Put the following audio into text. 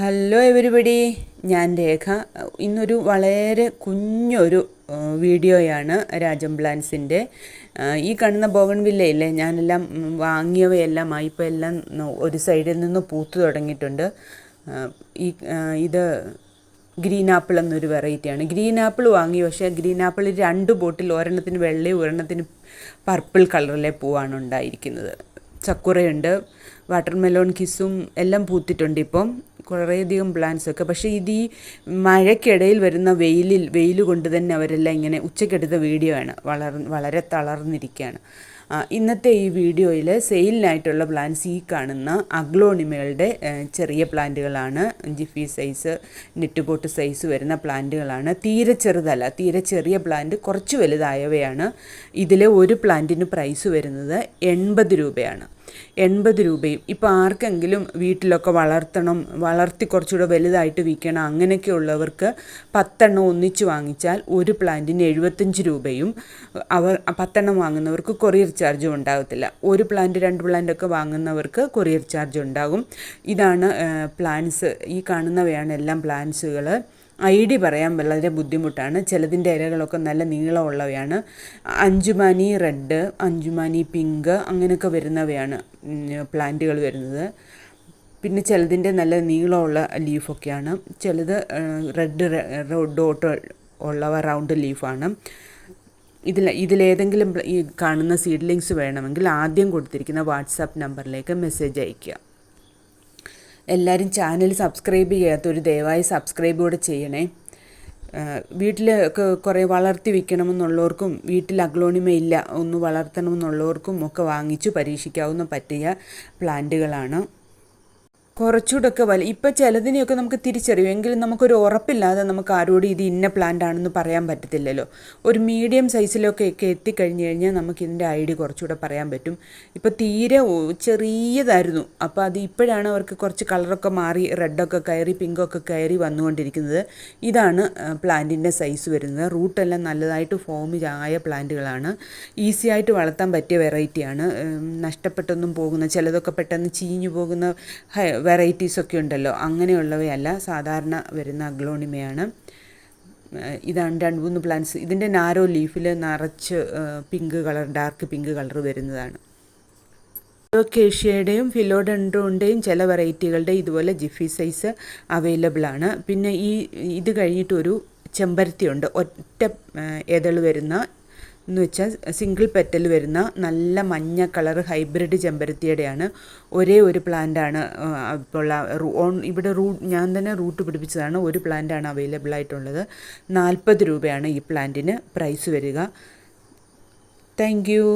Hello everybody, ഞാൻ രേഖ. ഇന്നൊരു വളരെ കുഞ്ഞൊരു വീഡിയോയാണ് രാജം പ്ലാന്റ്സിൻ്റെ. ഈ കാണുന്ന ബോഗൺവില്ലയില്ലേ, ഞാനെല്ലാം വാങ്ങിയവയെല്ലാം ഇപ്പോൾ എല്ലാം ഒരു സൈഡിൽ നിന്ന് പൂത്തു തുടങ്ങിയിട്ടുണ്ട്. ഇത് ഗ്രീൻ ആപ്പിൾ എന്നൊരു വെറൈറ്റിയാണ്. ഗ്രീൻ ആപ്പിൾ വാങ്ങി, പക്ഷേ ഗ്രീൻ ആപ്പിൾ 2 ബോട്ടിൽ, ഒരെണ്ണത്തിന് വെള്ളയും ഒരെണ്ണത്തിന് പർപ്പിൾ കളറിലെ പൂവാണ് ഉണ്ടായിരിക്കുന്നത്. ചക്കുറയുണ്ട്, വാട്ടർ മെലോൺ കിസ്സും എല്ലാം പൂത്തിട്ടുണ്ട് ഇപ്പം, കുറേയധികം പ്ലാന്റ്സൊക്കെ. പക്ഷേ ഇത് ഈ മഴയ്ക്കിടയിൽ വരുന്ന വെയിൽ കൊണ്ട് തന്നെ അവരെല്ലാം ഇങ്ങനെ ഉച്ചയ്ക്കെടുത്ത വീഡിയോ ആണ്, വളരെ തളർന്നിരിക്കുകയാണ്. ഇന്നത്തെ ഈ വീഡിയോയിൽ സെയിലിനായിട്ടുള്ള പ്ലാന്റ്സ് ഈ കാണുന്ന അഗ്ലോണിമകളുടെ ചെറിയ പ്ലാന്റുകളാണ്. Jiffy size, net pot size വരുന്ന പ്ലാന്റുകളാണ്. തീരെ ചെറുതല്ല, തീരെ ചെറിയ പ്ലാന്റ്, കുറച്ച് വലുതായവയാണ്. ഇതിലെ ഒരു പ്ലാന്റിന് പ്രൈസ് വരുന്നത് 80 രൂപയാണ്. 80 രൂപയും. ഇപ്പോൾ ആർക്കെങ്കിലും വീട്ടിലൊക്കെ വളർത്തി കുറച്ചുകൂടെ വലുതായിട്ട് വിൽക്കണം, അങ്ങനെയൊക്കെ ഉള്ളവർക്ക് 10 എണ്ണം ഒന്നിച്ച് വാങ്ങിച്ചാൽ ഒരു പ്ലാന്റിന് 75 രൂപയും. 10 എണ്ണം വാങ്ങുന്നവർക്ക് കൊറിയർ ചാർജും ഉണ്ടാകത്തില്ല. ഒരു പ്ലാന്റ് 2 പ്ലാന്റ് ഒക്കെ വാങ്ങുന്നവർക്ക് കൊറിയർ ചാർജ് ഉണ്ടാകും. ഇതാണ് പ്ലാന്റ്സ്. ഈ കാണുന്നവയാണ് എല്ലാം പ്ലാന്റ്സുകൾ. ഐഡി പറയാൻ വളരെ ബുദ്ധിമുട്ടാണ്. ചിലതിൻ്റെ ഇലകളൊക്കെ നല്ല നീളമുള്ളവയാണ്. അഞ്ചുമാനി റെഡ്, അഞ്ചുമാനി പിങ്ക്, അങ്ങനെയൊക്കെ വരുന്നവയാണ് പ്ലാന്റുകൾ വരുന്നത്. പിന്നെ ചിലതിൻ്റെ നല്ല നീളമുള്ള ലീഫൊക്കെയാണ്. ചിലത് റെഡ് ഡോട്ട് ഉള്ളവ റൗണ്ട് ലീഫാണ്. ഇതിലേതെങ്കിലും ഈ കാണുന്ന സീഡ്ലിങ്സ് വേണമെങ്കിൽ ആദ്യം കൊടുത്തിരിക്കുന്ന വാട്സാപ്പ് നമ്പറിലേക്ക് മെസ്സേജ് അയയ്ക്കുക. എല്ലാവരും ചാനൽ സബ്സ്ക്രൈബ് ചെയ്യാത്തവർ ദയവായി സബ്സ്ക്രൈബ് കൂടെ ചെയ്യണേ. വീട്ടിൽ കുറേ വളർത്തി വിൽക്കണമെന്നുള്ളവർക്കും വീട്ടിൽ അഗ്ലോണിമ ഇല്ല, ഒന്ന് വളർത്തണമെന്നുള്ളവർക്കും ഒക്കെ വാങ്ങിച്ചു പരീക്ഷിക്കാവുന്ന പറ്റിയ പ്ലാന്റുകളാണ്. കുറച്ചുകൂടെയൊക്കെ ഇപ്പം ചിലതിനെയൊക്കെ നമുക്ക് തിരിച്ചറിയും, എങ്കിലും നമുക്കൊരു ഉറപ്പില്ലാതെ നമുക്ക് ആരോടും ഇത് ഇന്ന പ്ലാന്റ് ആണെന്ന് പറയാൻ പറ്റത്തില്ലല്ലോ. ഒരു മീഡിയം സൈസിലൊക്കെ എത്തിക്കഴിഞ്ഞ് കഴിഞ്ഞാൽ നമുക്കിതിൻ്റെ ഐഡി കുറച്ചുകൂടെ പറയാൻ പറ്റും. ഇപ്പോൾ തീരെ ചെറിയതായിരുന്നു, അപ്പോൾ അത് ഇപ്പോഴാണ് അവർക്ക് കുറച്ച് കളറൊക്കെ മാറി റെഡൊക്കെ കയറി പിങ്കൊക്കെ കയറി വന്നുകൊണ്ടിരിക്കുന്നത്. ഇതാണ് പ്ലാന്റിൻ്റെ സൈസ് വരുന്നത്. റൂട്ടെല്ലാം നല്ലതായിട്ട് ഫോം ആയ പ്ലാന്റുകളാണ്. ഈസി ആയിട്ട് വളർത്താൻ പറ്റിയ വെറൈറ്റിയാണ്. നഷ്ടപ്പെട്ടൊന്നും പോകുന്ന, ചിലതൊക്കെ പെട്ടെന്ന് ചീഞ്ഞു പോകുന്ന വെറൈറ്റീസൊക്കെ ഉണ്ടല്ലോ, അങ്ങനെയുള്ളവയല്ല, സാധാരണ വരുന്ന അഗ്ലോണിമയാണ്. ഇതാണ് 2-3 പ്ലാന്റ്സ്. ഇതിൻ്റെ നാരോ ലീഫിൽ നിറച്ച് pink colour, dark pink colour വരുന്നതാണ്. കേഷ്യയുടെയും ഫിലോഡെൻഡ്രോൻ്റെയും ചില വെറൈറ്റികളുടെ ഇതുപോലെ ജിഫി സൈസ് അവൈലബിൾ ആണ്. പിന്നെ ഇത് കഴിഞ്ഞിട്ടൊരു ചെമ്പരത്തിയുണ്ട്, ഒറ്റ ഇതൾ വരുന്ന എന്ന് വെച്ചാൽ സിംഗിൾ പെറ്റൽ വരുന്ന നല്ല മഞ്ഞ കളർ ഹൈബ്രിഡ് ചെമ്പരത്തിയുടെയാണ്. ഒരേ ഒരു പ്ലാന്റാണ് ഇപ്പോൾ ഇവിടെ ഞാൻ തന്നെ റൂട്ട് പിടിപ്പിച്ചതാണ്. ഒരു പ്ലാന്റാണ് അവൈലബിൾ ആയിട്ടുള്ളത്. 40 രൂപയാണ് ഈ പ്ലാന്റിന് പ്രൈസ് വരിക. Thank you.